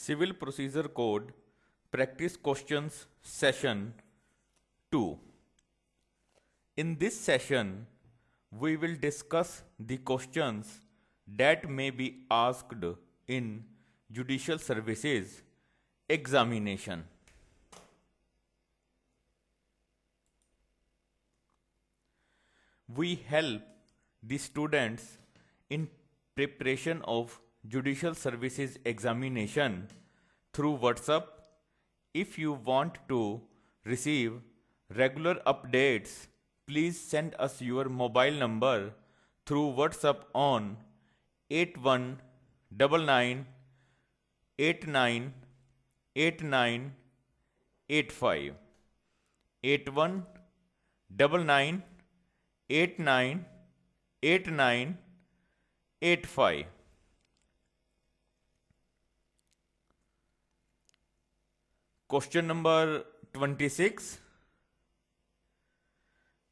Civil Procedure Code Practice Questions Session 2. In this session, we will discuss the questions that may be asked in judicial services examination. We help the students in preparation of judicial services examination through WhatsApp. If you want to receive regular updates, please send us your mobile number through WhatsApp on 8199898985. 8199898985. Question number 26.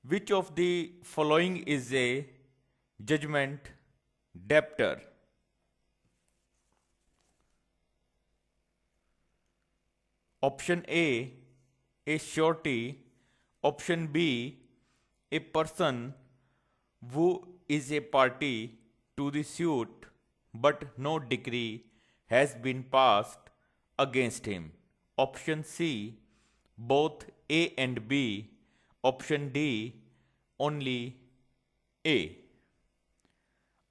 Which of the following is a judgment debtor? Option A, a surety. Option B, a person who is a party to the suit but no decree has been passed against him. Option C, both A and B. Option D, only A.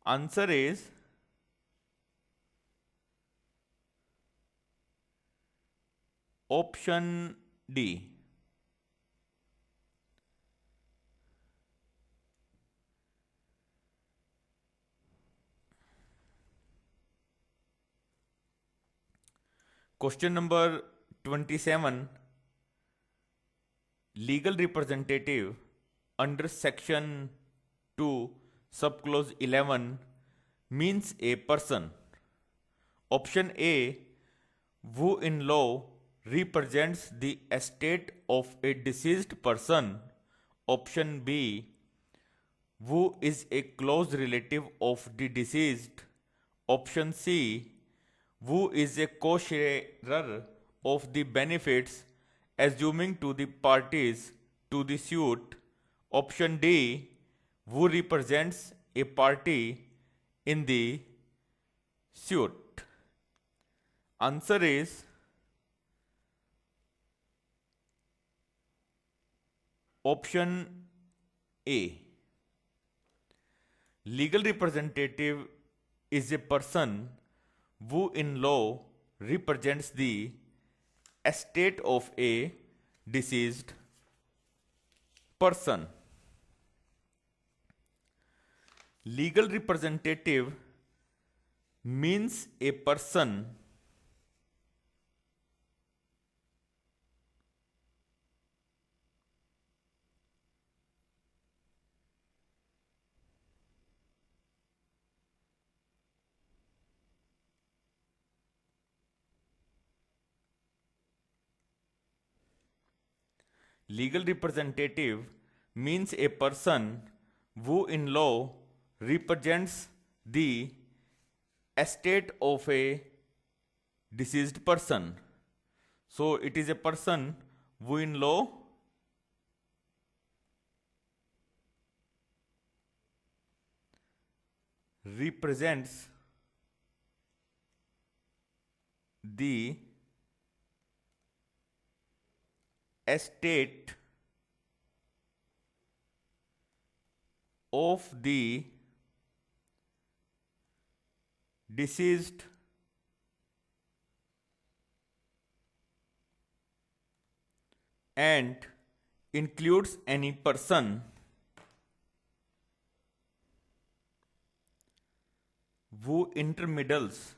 Answer is option D. Question number 27. Legal representative under section 2 subclause 11 means a person. Option A, who in law represents the estate of a deceased person. Option B, who is a close relative of the deceased. Option C, who is a co-sharer of the benefits assuming to the parties to the suit. Option D, who represents a party in the suit. Answer is option A. Legal representative is a person who in law represents the estate of a deceased person. Legal representative means a person Legal representative means a person who in law represents the estate of a deceased person. So it is a person who in law represents the estate of the deceased and includes any person who intermeddles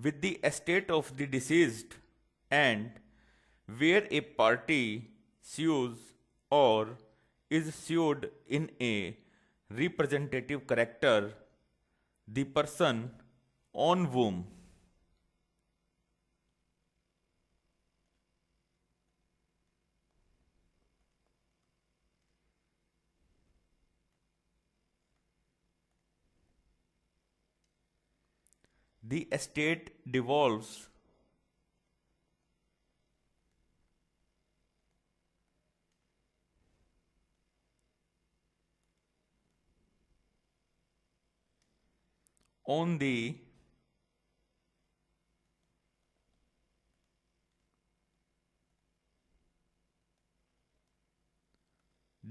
with the estate of the deceased and where a party sues or is sued in a representative character, the person on whom the estate devolves on the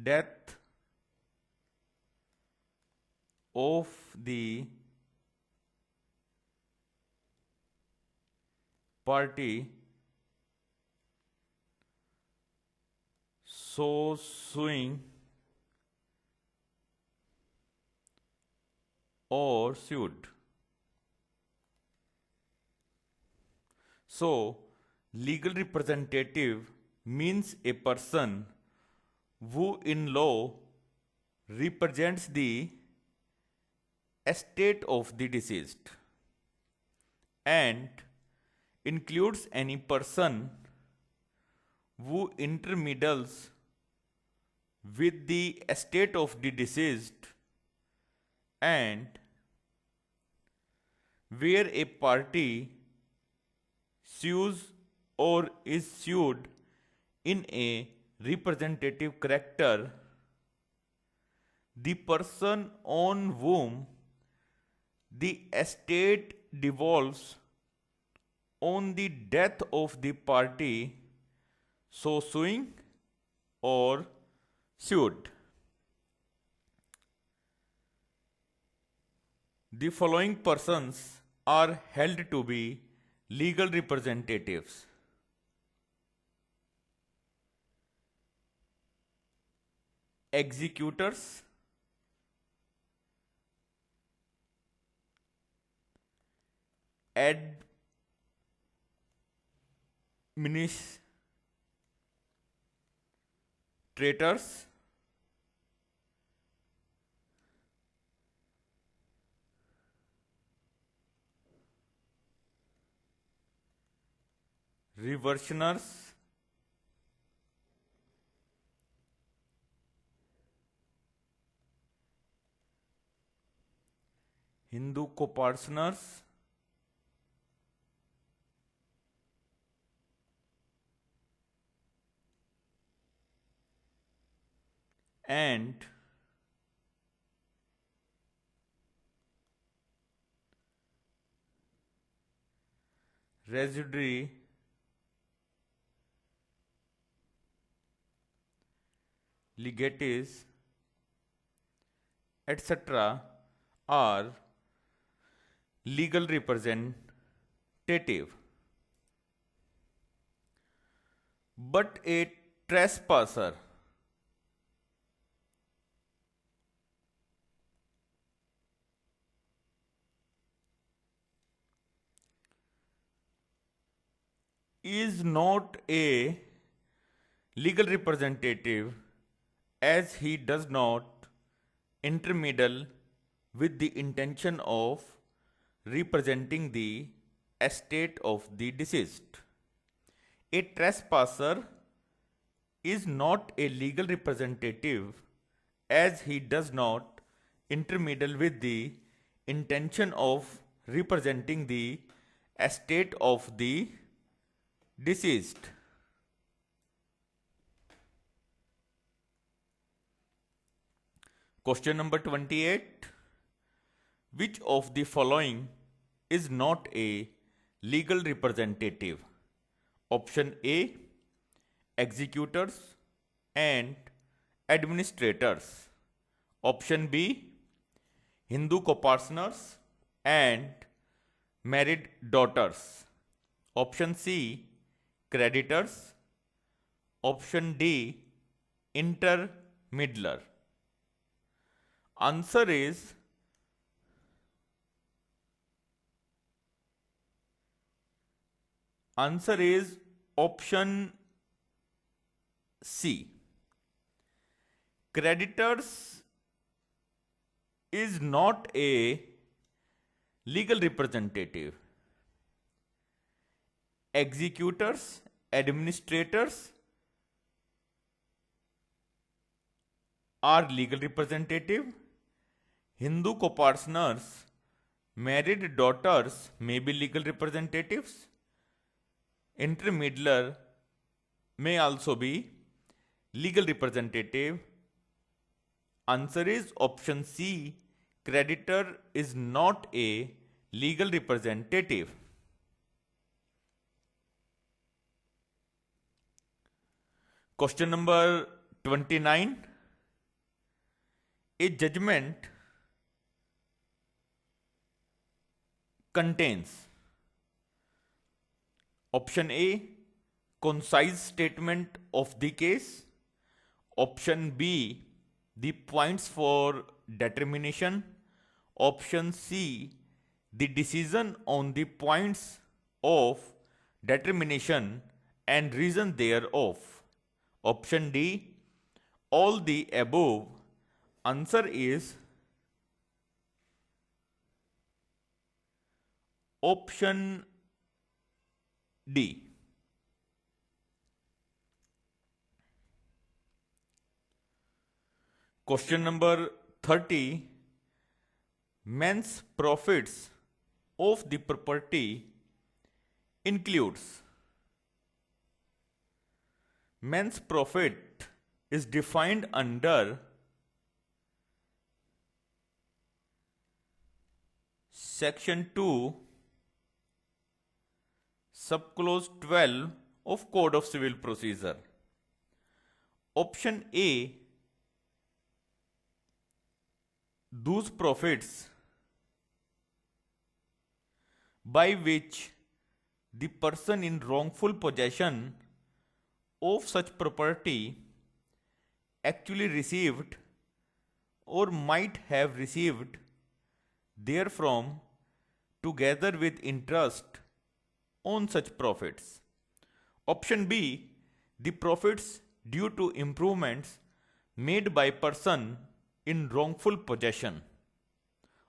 death of the party so suing or sued. So, legal representative means a person who in law represents the estate of the deceased and includes any person who intermeddles with the estate of the deceased and where a party sues or is sued in a representative character, the person on whom the estate devolves on the death of the party so suing or sued. The following persons are held to be legal representatives: executors, administrators, reversioners, Hindu co-partners, and residuary legatees, etc. are legal representative. But a trespasser is not a legal representative as he does not intermeddle with the intention of representing the estate of the deceased. A trespasser is not a legal representative as he does not intermeddle with the intention of representing the estate of the deceased. Question number 28. Which of the following is not a legal representative? Option A, executors and administrators. Option B, Hindu co-partners and married daughters. Option C, creditors. Option D, intermeddler. Answer is option C. Creditors is not a legal representative. Executors, administrators are legal representative. Hindu co-partners, married daughters may be legal representatives. Intermediary may also be legal representative. Answer is option C. Creditor is not a legal representative. Question number 29. A judgment contains option A, concise statement of the case. Option B, the points for determination. Option C, the decision on the points of determination and reason thereof. Option D, all the above. Answer is option D. Question number 30. Men's profits of the property includes. Men's profit is defined under Section 2, Subclause 12 of Code of Civil Procedure. Option A, those profits by which the person in wrongful possession of such property actually received or might have received therefrom together with interest on such profits. Option B, the profits due to improvements made by person in wrongful possession.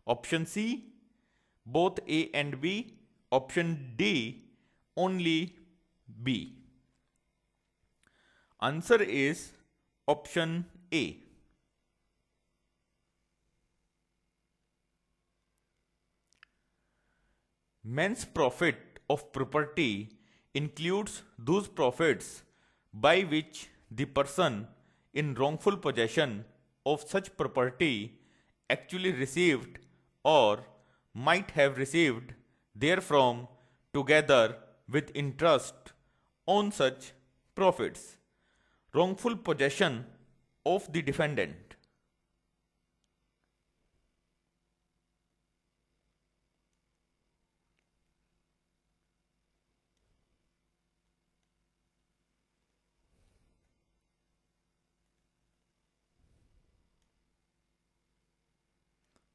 Option C, both A and B. Option D, only B. Answer is option A. Men's profit of property includes those profits by which the person in wrongful possession of such property actually received or might have received therefrom together with interest on such profits. Wrongful possession of the defendant.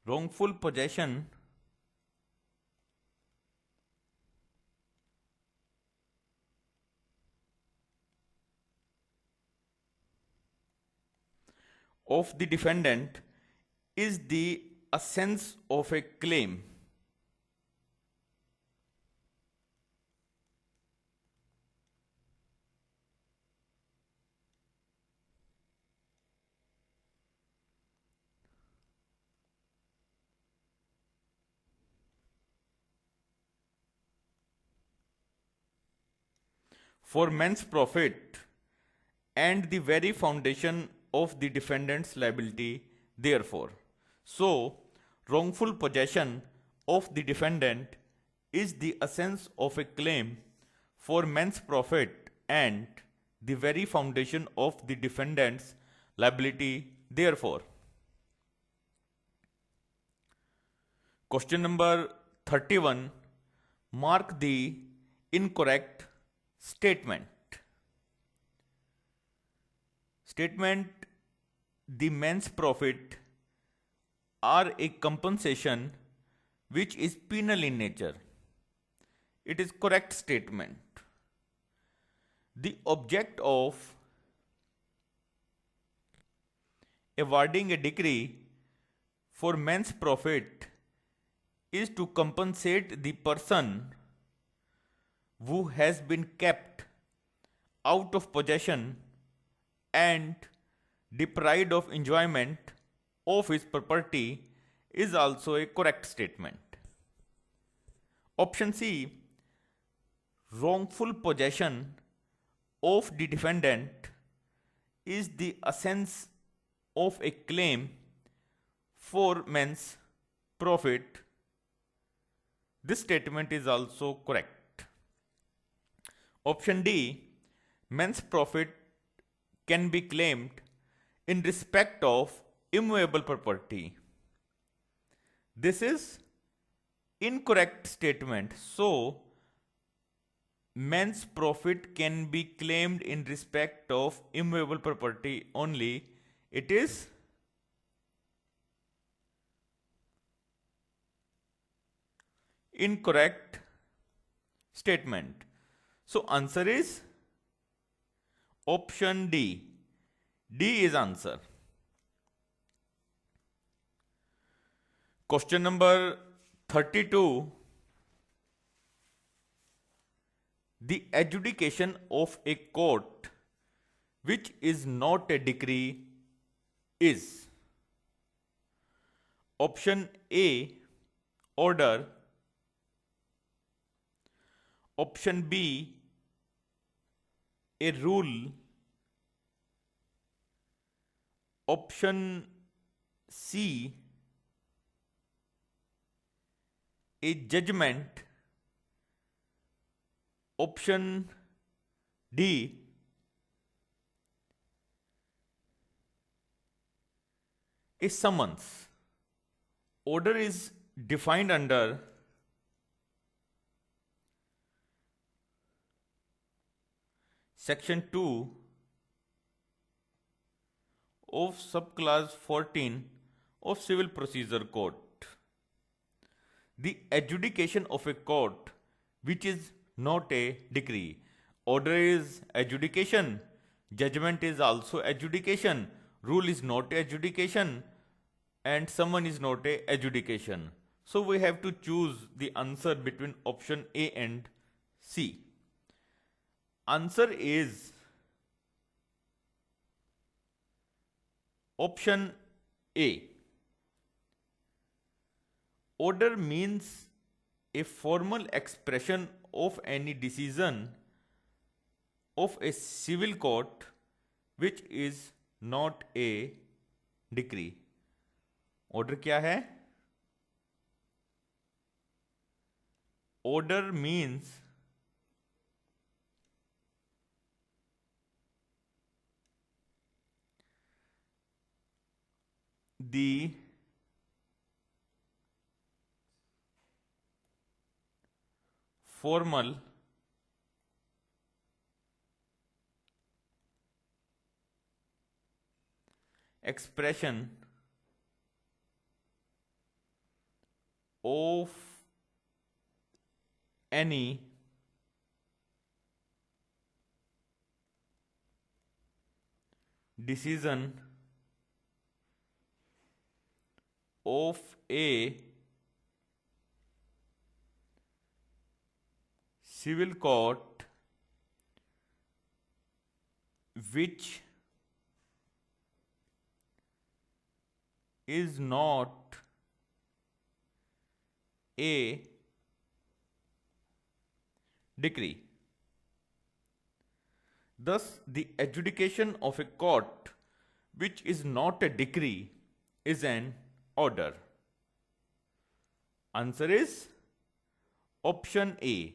Wrongful possession of the defendant is the essence of a claim. For men's profit and the very foundation of the defendant's liability, therefore. So, wrongful possession of the defendant is the essence of a claim for men's profit and the very foundation of the defendant's liability, therefore. Question number 31. Mark the incorrect statement. Statement: the men's profit are a compensation which is penal in nature. It is correct statement. The object of awarding a decree for men's profit is to compensate the person who has been kept out of possession and deprived of enjoyment of his property is also a correct statement. Option C, wrongful possession of the defendant is the essence of a claim for men's profit. This statement is also correct. Option D, men's profit can be claimed in respect of immovable property. This is incorrect statement. So, men's profit can be claimed in respect of immovable property only. It is incorrect statement. So, answer is option D. D is answer. Question number 32. The adjudication of a court which is not a decree is option A, order, option B, a rule, option C, a judgment, option D, a summons. Order is defined under Section 2 of subclass 14 of Civil Procedure Code. The adjudication of a court which is not a decree. Order is adjudication, judgment is also adjudication, rule is not adjudication, and summon is not a adjudication. So we have to choose the answer between option A and C. Answer is option A. Order means a formal expression of any decision of a civil court which is not a decree. Order क्या है? Order means the formal expression of any decision of a civil court which is not a decree. Thus, the adjudication of a court which is not a decree is an order. Answer is option A.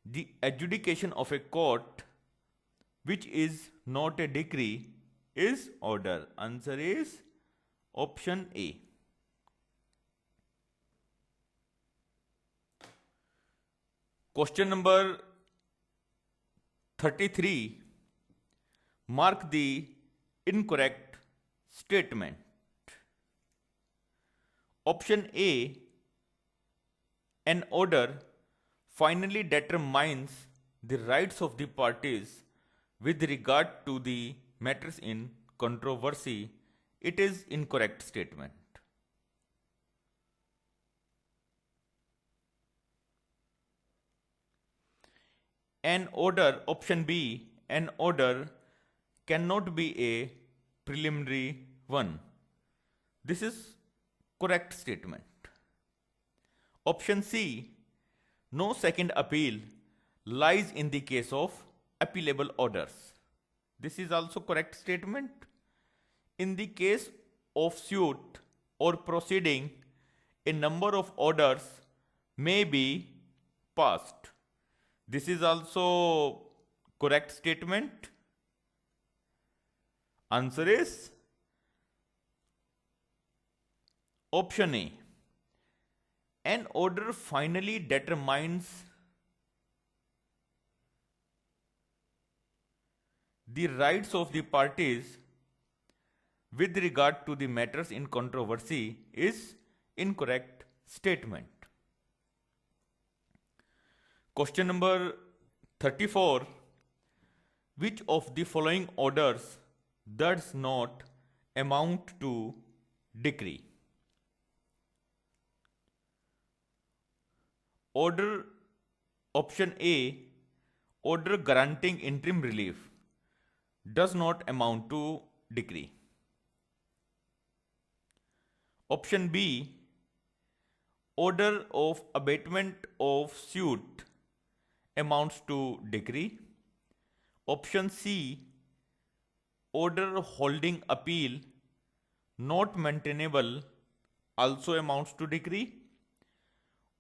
The adjudication of a court which is not a decree is order. Answer is option A. Question number 33. Mark the incorrect statement. Option A. An order finally determines the rights of the parties with regard to the matters in controversy It is incorrect statement. An order, option B, an order cannot be a preliminary one. This is correct statement. Option C, no second appeal lies in the case of appealable orders. This is also correct statement. In the case of suit or proceeding, a number of orders may be passed. This is also correct statement. Answer is option A. An order finally determines the rights of the parties with regard to the matters in controversy is incorrect statement. Question number 34. Which of the following orders does not amount to decree? Order option A, order granting interim relief does not amount to decree. Option B, order of abatement of suit amounts to decree. Option C, order holding appeal not maintainable also amounts to decree.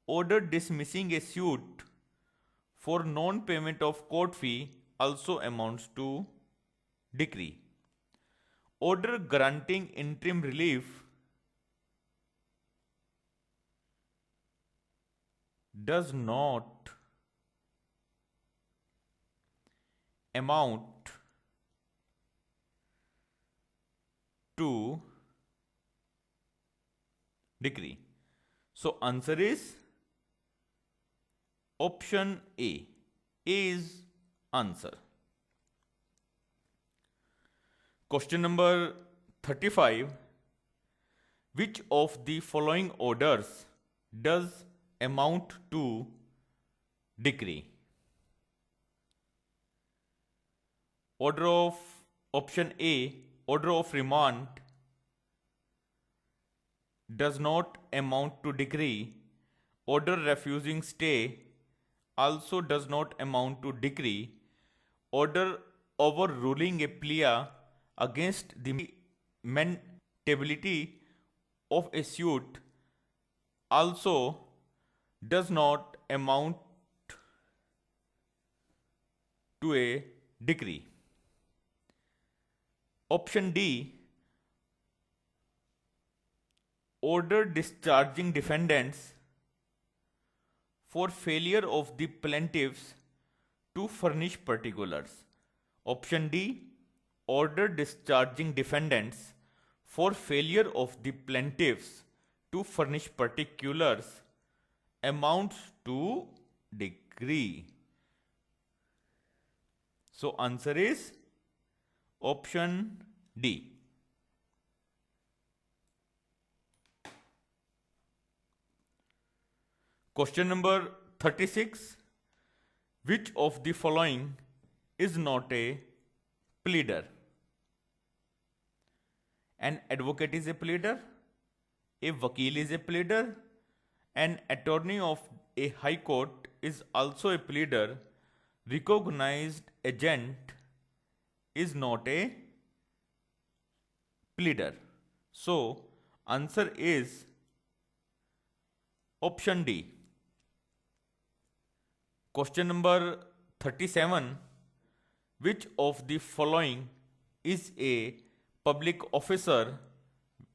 Order dismissing a suit for non-payment of court fee also amounts to decree. Order granting interim relief does not amount to decree. So answer is option A. A is answer. Question number 35. Which of the following orders does amount to decree? Order of option A, order of remand does not amount to decree. Order refusing stay also does not amount to decree. Order overruling a plea against the maintainability of a suit also does not amount to a decree. Option D, order discharging defendants for failure of the plaintiffs to furnish particulars. Option D, order discharging defendants for failure of the plaintiffs to furnish particulars amounts to decree. So answer is option D. Question number 36. Which of the following is not a pleader? An advocate is a pleader, a vakil is a pleader, an attorney of a high court is also a pleader, recognized agent is not a pleader. So answer is option D. Question number 37. Which of the following is a public officer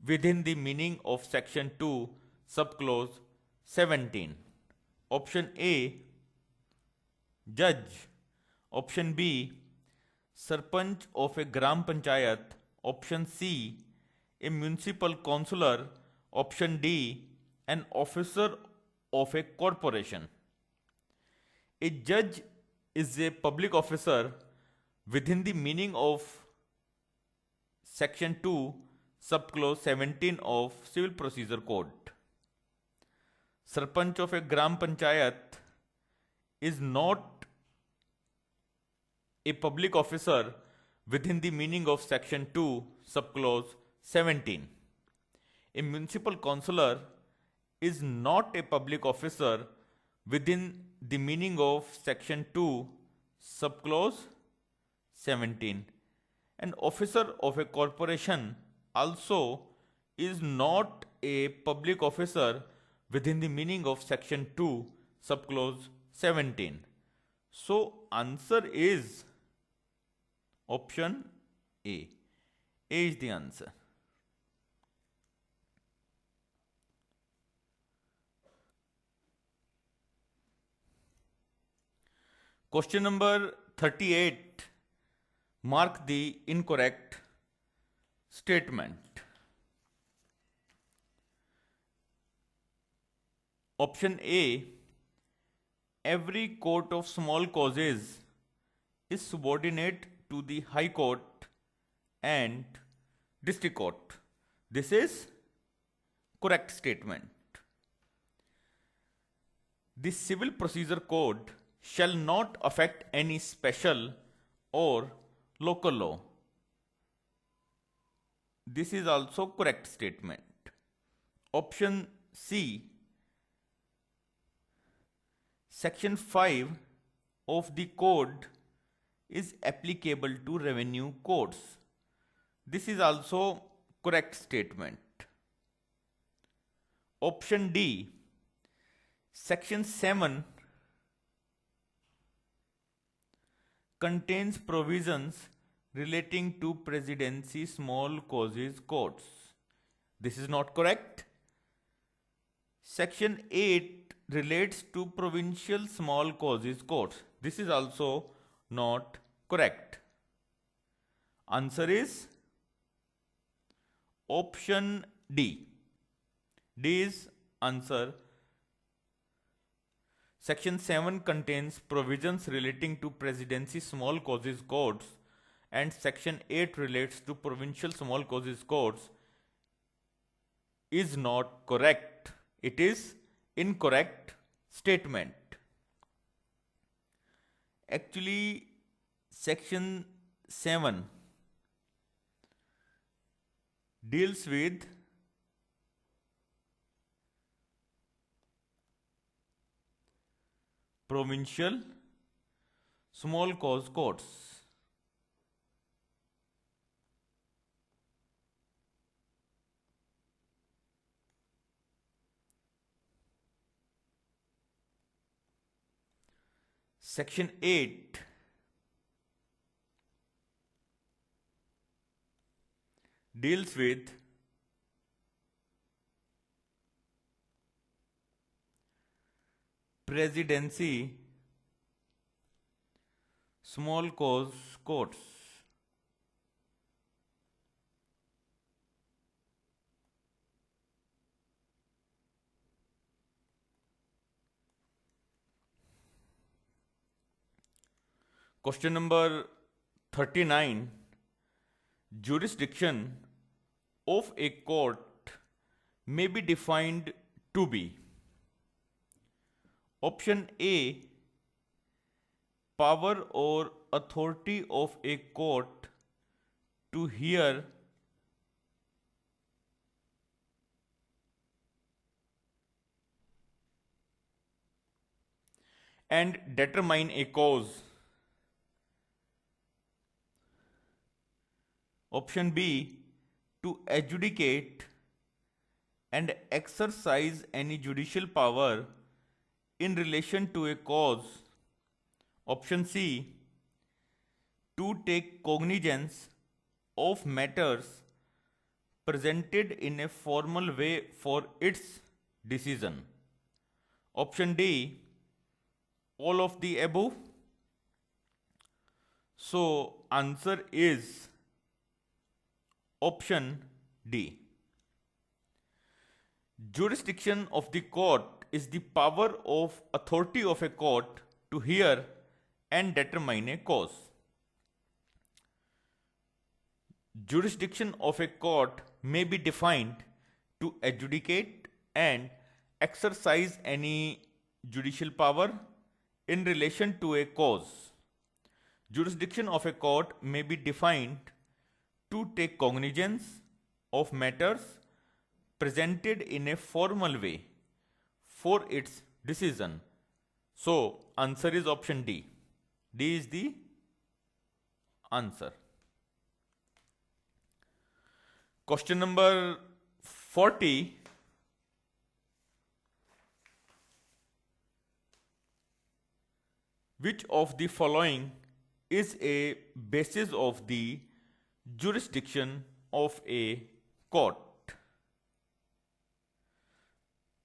within the meaning of section 2 subclause 17? Option A, judge. Option B, sarpanch of a gram panchayat. Option C, a municipal councillor. Option D, an officer of a corporation. A judge is a public officer within the meaning of section 2 subclause 17 of Civil Procedure Code. Sarpanch of a Gram Panchayat is not a public officer within the meaning of Section 2, subclause 17. A municipal councillor is not a public officer within the meaning of Section 2, subclause 17. An officer of a corporation also is not a public officer within the meaning of Section 2, subclause 17. So, answer is option A. A is the answer. Question number 38. Mark the incorrect statement. Option A. Every court of small causes is subordinate to the High Court and District Court. This is correct statement. The Civil Procedure Code shall not affect any special or local law. This is also correct statement. Option C. Section 5 of the code is applicable to revenue courts. This is also correct statement. Option D. Section 7 contains provisions relating to presidency small causes courts. This is not correct. Section 8 relates to provincial small causes courts. This is also not correct. Answer is option D. D is answer. Section 7 contains provisions relating to presidency small causes courts and Section 8 relates to provincial small causes courts is not correct. It is incorrect statement. Actually, Section 7 deals with provincial small cause courts. Section 8 deals with presidency small cause courts. Question number 39. Jurisdiction of a court may be defined to be option A. Power or authority of a court to hear and determine a cause. Option B. To adjudicate and exercise any judicial power in relation to a cause. Option C. To take cognizance of matters presented in a formal way for its decision. Option D. All of the above. So, answer is option D. Jurisdiction of the court is the power of authority of a court to hear and determine a cause. Jurisdiction of a court may be defined to adjudicate and exercise any judicial power in relation to a cause. Jurisdiction of a court may be defined to take cognizance of matters presented in a formal way for its decision. So, answer is option D. D is the answer. Question number 40. Which of the following is a basis of the jurisdiction of a court?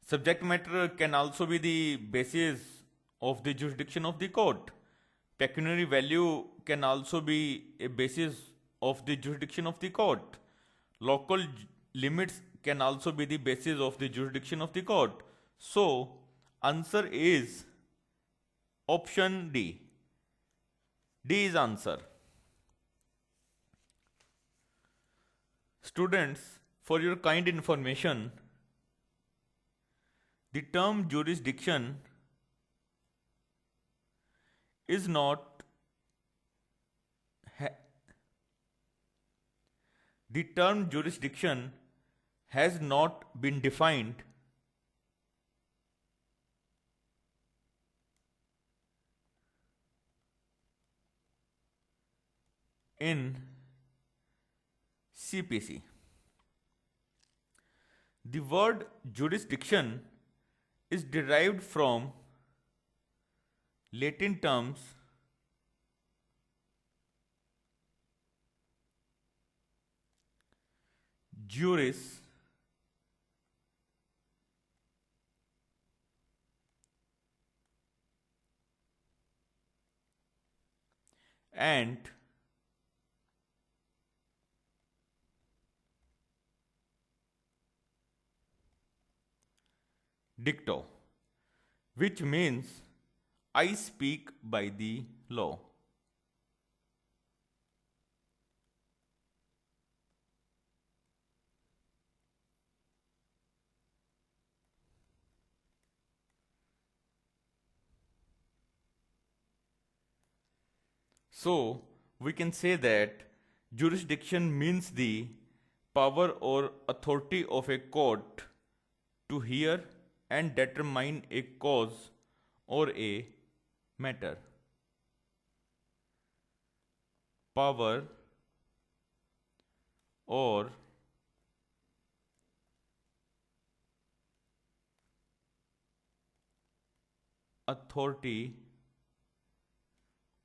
Subject matter can also be the basis of the jurisdiction of the court. Pecuniary value can also be a basis of the jurisdiction of the court. Local limits can also be the basis of the jurisdiction of the court. So, answer is option D. D is answer. Students, for your kind information, the term jurisdiction is not the term jurisdiction has not been defined in CPC. The word jurisdiction is derived from Latin terms juris and dicto, which means I speak by the law. So, we can say that jurisdiction means the power or authority of a court to hear and determine a cause or a matter. Power or authority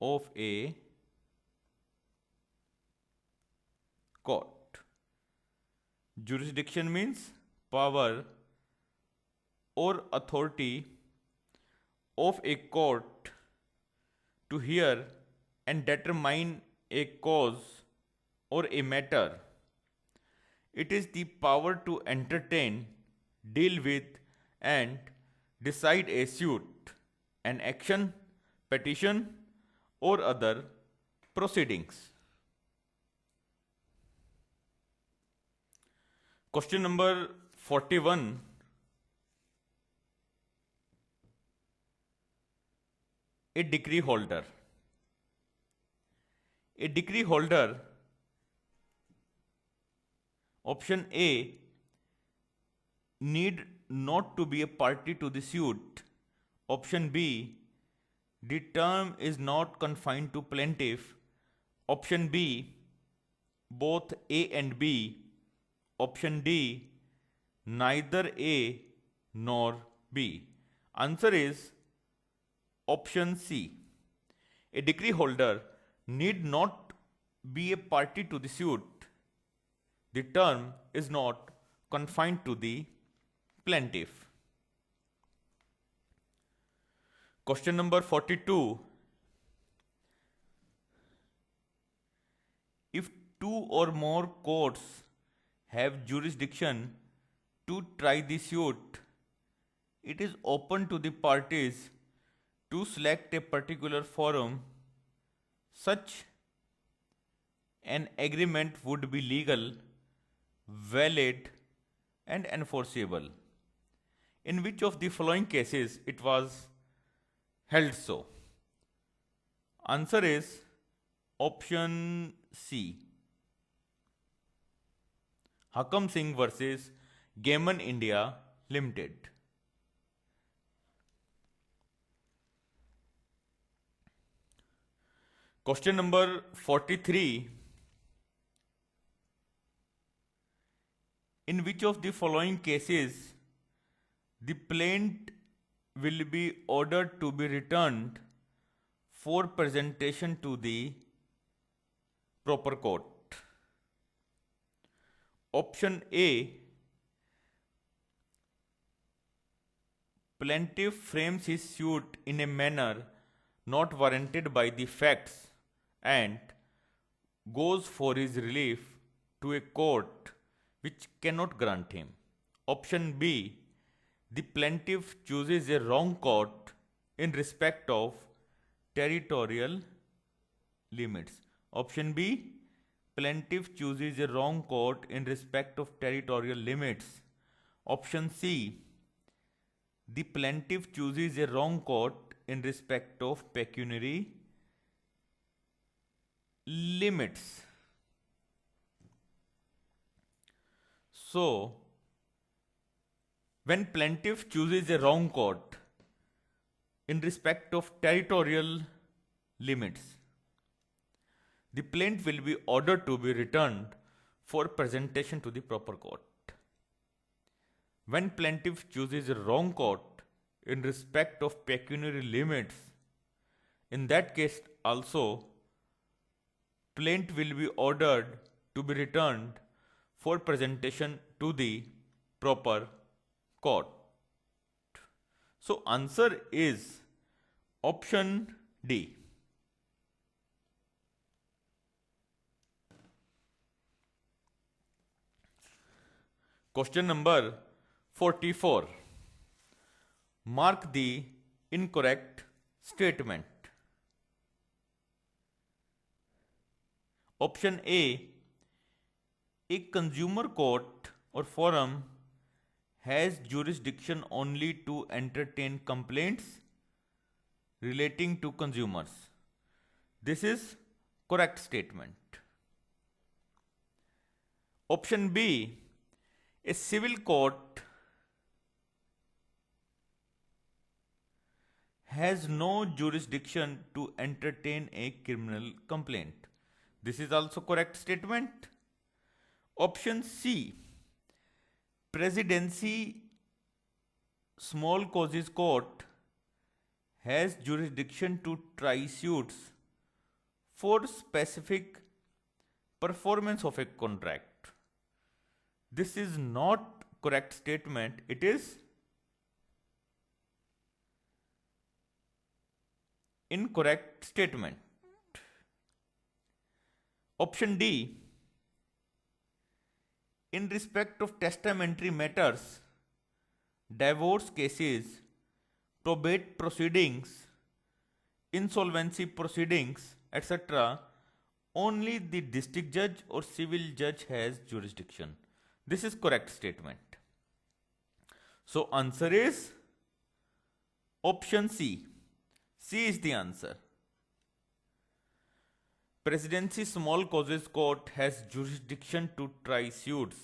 of a court. Jurisdiction means power or authority of a court to hear and determine a cause or a matter. It is the power to entertain, deal with, and decide a suit, an action, petition, or other proceedings. Question number 41. A decree holder. A decree holder, option A, need not to be a party to the suit. Option B, the term is not confined to plaintiff. Option B, both A and B. Option D, neither A nor B. Answer is option C. A decree holder need not be a party to the suit. The term is not confined to the plaintiff. Question number 42. If two or more courts have jurisdiction to try the suit, it is open to the parties to select a particular forum such an agreement would be legal, valid, and enforceable. In which of the following cases it was held so? Answer is option C. Hakam Singh versus Gammon India Limited. Question number 43. In which of the following cases the plaint will be ordered to be returned for presentation to the proper court? Option A. Plaintiff frames his suit in a manner not warranted by the facts and goes for his relief to a court which cannot grant him. Option B. The plaintiff chooses a wrong court in respect of territorial limits. Option B. Plaintiff chooses a wrong court in respect of territorial limits. Option C. The plaintiff chooses a wrong court in respect of pecuniary limits. So, when plaintiff chooses a wrong court in respect of territorial limits, the plaint will be ordered to be returned for presentation to the proper court. When plaintiff chooses a wrong court in respect of pecuniary limits, in that case also, plaint will be ordered to be returned for presentation to the proper court. So answer is option D. Question number 44. Mark the incorrect statement. Option A. A consumer court or forum has jurisdiction only to entertain complaints relating to consumers. This is correct statement. Option B. A civil court has no jurisdiction to entertain a criminal complaint. This is also correct statement. Option C. Presidency Small Causes Court has jurisdiction to try suits for specific performance of a contract. This is not correct statement. It is incorrect statement. Option D. In respect of testamentary matters, divorce cases, probate proceedings, insolvency proceedings, etc., only the district judge or civil judge has jurisdiction. This is correct statement. So answer is option C. C is the answer. Presidency Small Causes Court has jurisdiction to try suits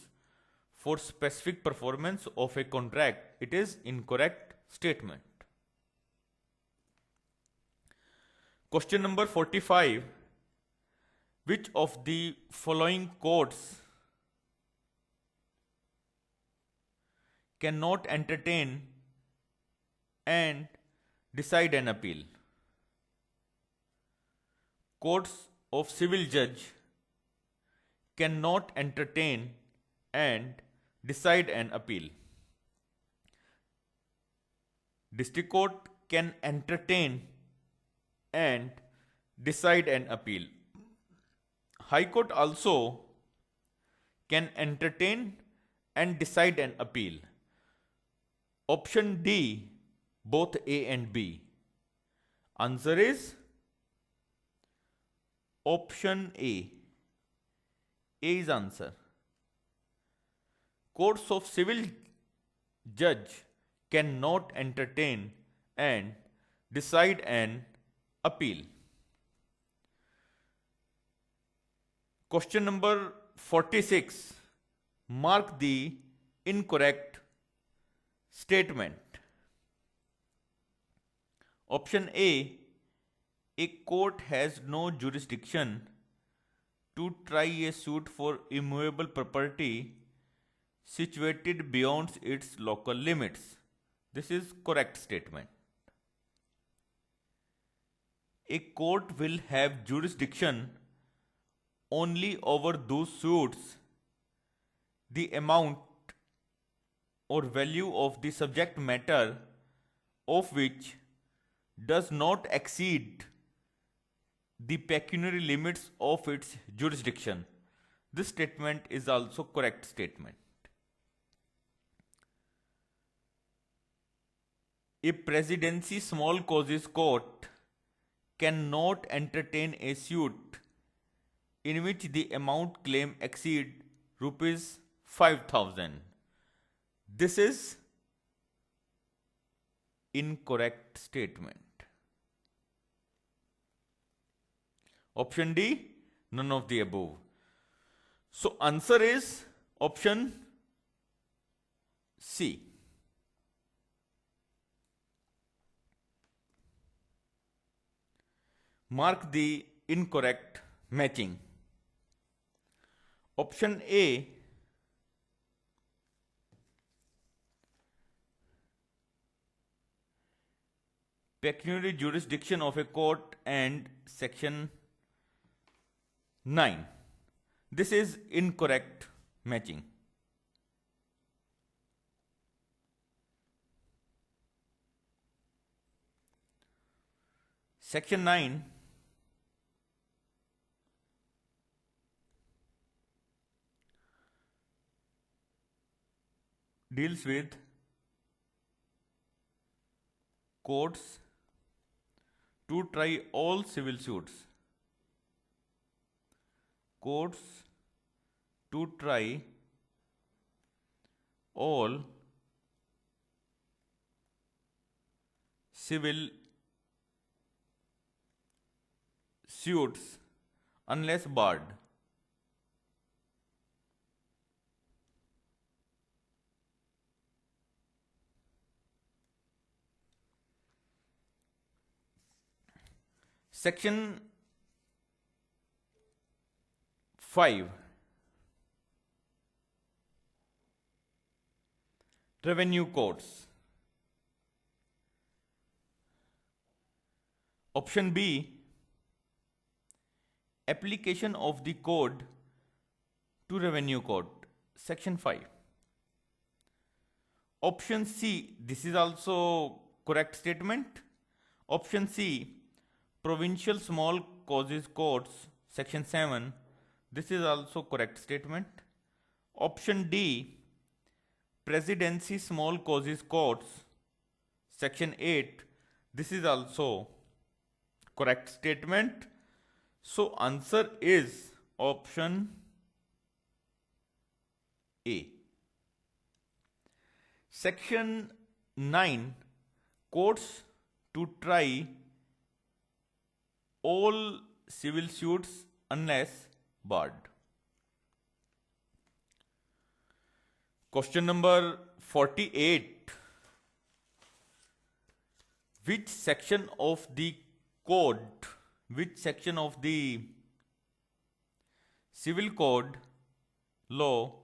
for specific performance of a contract. It is incorrect statement. Question number 45. Which of the following courts cannot entertain and decide an appeal? Courts of civil judge cannot entertain and decide an appeal. District court can entertain and decide an appeal. High court also can entertain and decide an appeal. Option D, both A and B. Answer is option A. A is answer. Courts of civil judge cannot entertain and decide an appeal. Question number 46. Mark the incorrect statement. Option A court has no jurisdiction to try a suit for immovable property situated beyond its local limits. This is correct statement. A court will have jurisdiction only over those suits the amount or value of the subject matter of which does not exceed the pecuniary limits of its jurisdiction. This statement is also correct statement. A presidency small causes court cannot entertain a suit in which the amount claimed exceed rupees 5,000. This is incorrect statement. Option D, none of the above. So answer is option C. Mark the incorrect matching. Option A, pecuniary jurisdiction of a court and section 9. This is incorrect matching. Section 9 deals with courts to try all civil suits. Courts to try all civil suits unless barred. Section 5, revenue courts. Option B, application of the code to revenue court. Section 5. Option C, this is also correct statement. Option C, provincial small causes courts. Section 7. This is also correct statement. Option D, presidency small causes courts. Section 8. This is also correct statement. So answer is option A. Section 9, courts to try all civil suits unless barred. Question number 48. Which section of the code, which section of the civil code law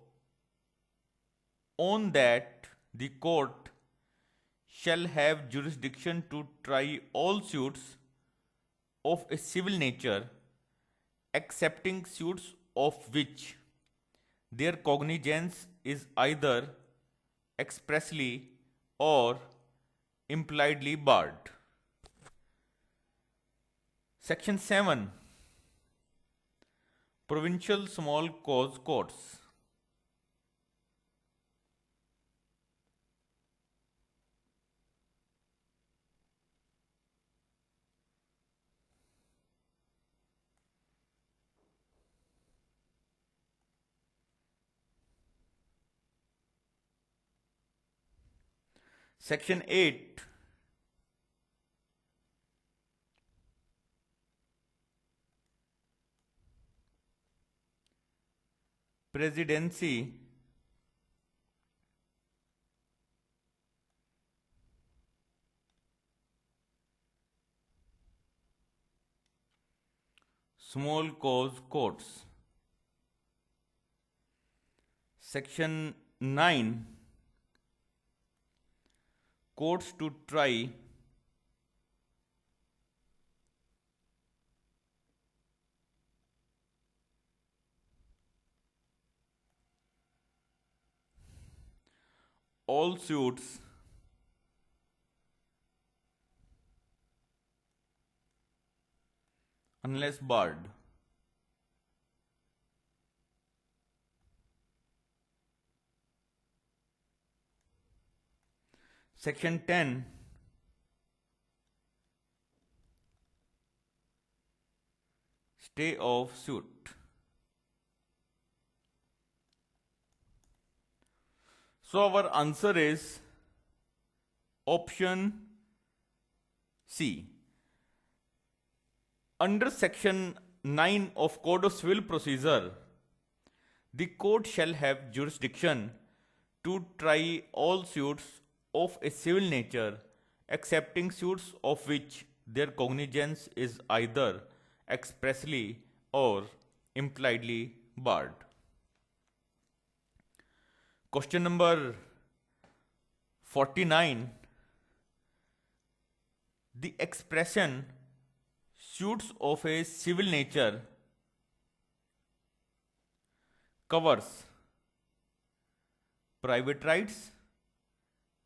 on that the court shall have jurisdiction to try all suits of a civil nature excepting suits of which their cognizance is either expressly or impliedly barred. Section 7, provincial small cause courts. Section 8. Presidency small cause courts. Section 9. Courts to try all suits unless barred. Section 10. Stay of suit. So our answer is option C. Under section 9 of Code of Civil Procedure, the court shall have jurisdiction to try all suits of a civil nature, excepting suits of which their cognizance is either expressly or impliedly barred. Question number 49. The expression suits of a civil nature covers private rights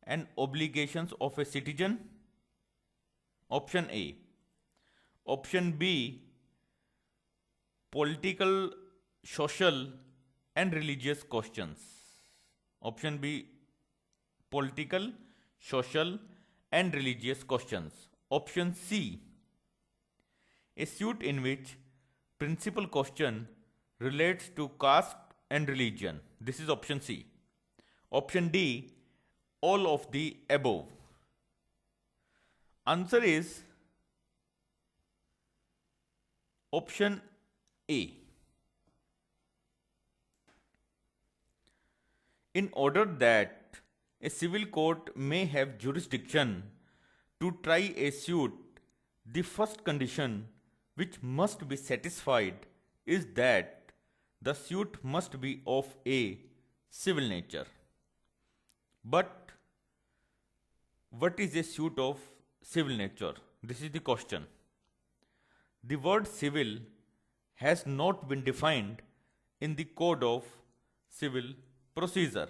and obligations of a citizen. Option A. Option B. Political, social, and religious questions. Option B. Political, social, and religious questions. Option C. A suit in which principal question relates to caste and religion. This is option C. Option D. All of the above. Answer is option A. In order that a civil court may have jurisdiction to try a suit, the first condition which must be satisfied is that the suit must be of a civil nature. But what is a suit of civil nature? This is the question. The word civil has not been defined in the Code of Civil Procedure.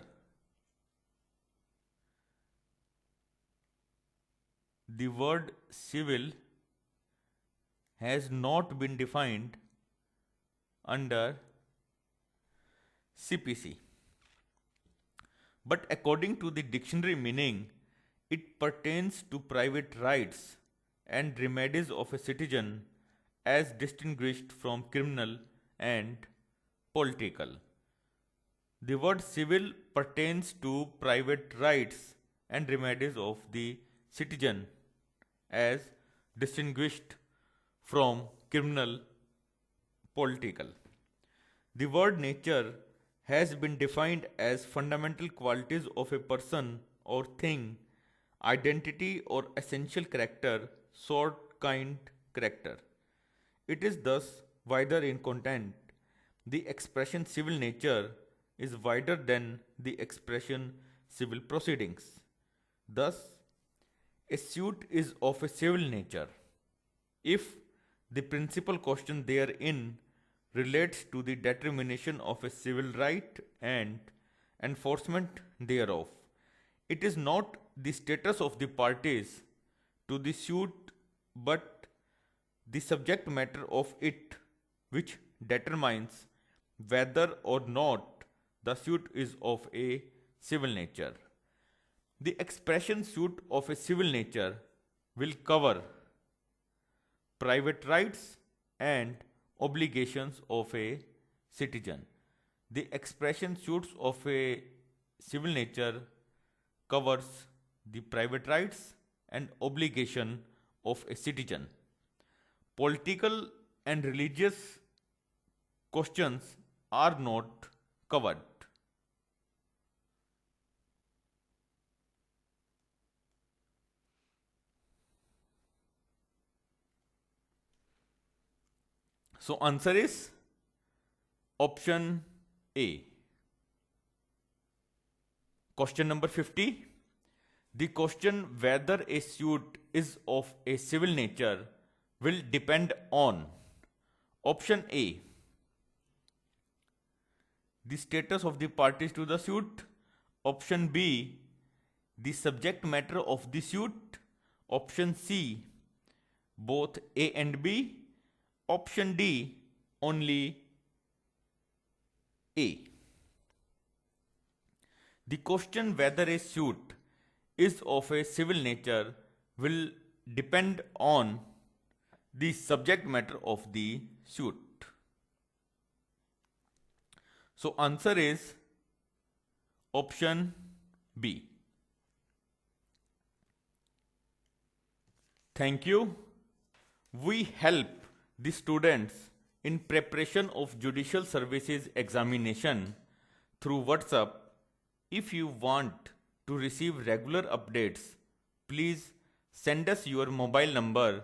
The word civil has not been defined under CPC. But according to the dictionary meaning, it pertains to private rights and remedies of a citizen as distinguished from criminal and political. The word civil pertains to private rights and remedies of the citizen as distinguished from criminal, political. The word nature has been defined as fundamental qualities of a person or thing, identity or essential character, sort, kind, character. It is thus wider in content. The expression civil nature is wider than the expression civil proceedings. Thus, a suit is of a civil nature if the principal question therein relates to the determination of a civil right and enforcement thereof. It is not the status of the parties to the suit but the subject matter of it which determines whether or not the suit is of a civil nature. The expression suit of a civil nature will cover private rights and obligations of a citizen. The expression suits of a civil nature covers the private rights and obligation of a citizen. Political and religious questions are not covered. So answer is option A. Question number 50. The question whether a suit is of a civil nature will depend on option A. The status of the parties to the suit. Option B. The subject matter of the suit. Option C. Both A and B. Option D. Only A. The question whether a suit is of a civil nature will depend on the subject matter of the suit. So answer is option B. Thank you. We help the students in preparation of judicial services examination through WhatsApp. If you want to receive regular updates, please send us your mobile number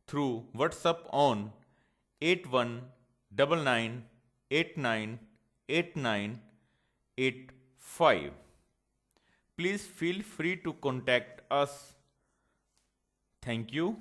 through WhatsApp on 8199898985. Please feel free to contact us. Thank you.